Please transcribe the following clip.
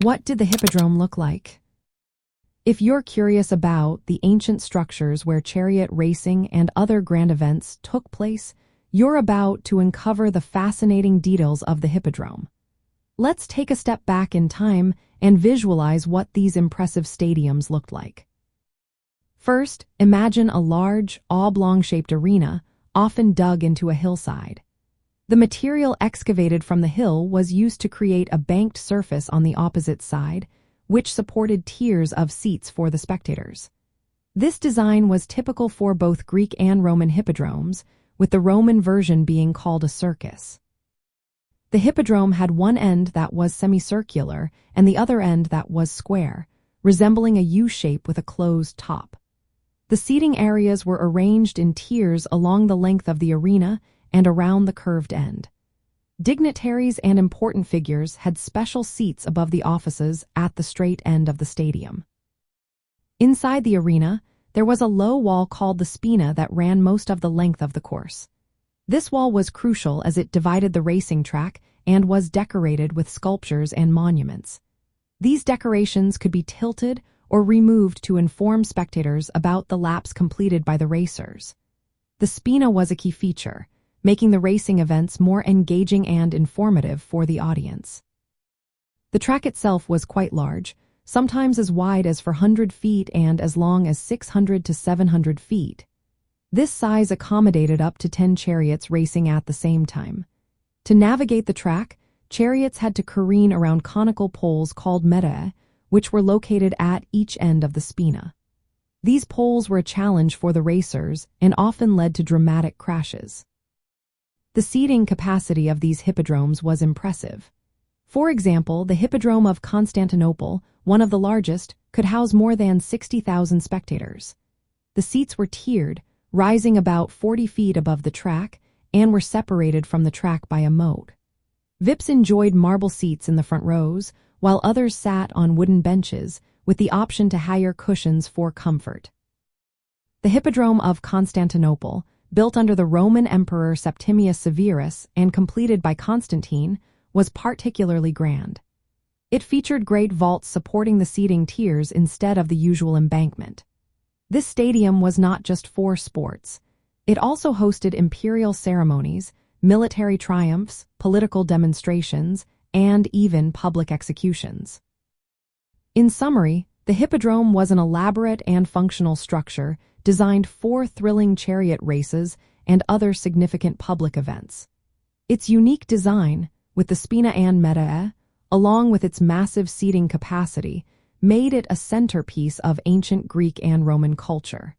What did the Hippodrome look like? If you're curious about the ancient structures where chariot racing and other grand events took place, you're about to uncover the fascinating details of the Hippodrome. Let's take a step back in time and visualize what these impressive stadiums looked like. First, imagine a large, oblong-shaped arena, often dug into a hillside. The material excavated from the hill was used to create a banked surface on the opposite side, which supported tiers of seats for the spectators. This design was typical for both Greek and Roman hippodromes, with the Roman version being called a circus. The hippodrome had one end that was semicircular and the other end that was square, resembling a U shape with a closed top. The seating areas were arranged in tiers along the length of the arena and around the curved end. Dignitaries and important figures had special seats above the offices at the straight end of the stadium. Inside the arena, there was a low wall called the spina that ran most of the length of the course. This wall was crucial as it divided the racing track and was decorated with sculptures and monuments. These decorations could be tilted or removed to inform spectators about the laps completed by the racers. The spina was a key feature, making the racing events more engaging and informative for the audience. The track itself was quite large, sometimes as wide as 400 feet and as long as 600 to 700 feet. This size accommodated up to 10 chariots racing at the same time. To navigate the track, chariots had to careen around conical poles called medae, which were located at each end of the spina. These poles were a challenge for the racers and often led to dramatic crashes. The seating capacity of these hippodromes was impressive. For example, the Hippodrome of Constantinople, one of the largest, could house more than 60,000 spectators. The seats were tiered, rising about 40 feet above the track, and were separated from the track by a moat. VIPs enjoyed marble seats in the front rows, while others sat on wooden benches, with the option to hire cushions for comfort. The Hippodrome of Constantinople, built under the Roman Emperor Septimius Severus and completed by Constantine, was particularly grand. It featured great vaults supporting the seating tiers instead of the usual embankment. This stadium was not just for sports. It also hosted imperial ceremonies, military triumphs, political demonstrations, and even public executions. In summary, the Hippodrome was an elaborate and functional structure designed for thrilling chariot races and other significant public events. Its unique design, with the spina and medae, along with its massive seating capacity, made it a centerpiece of ancient Greek and Roman culture.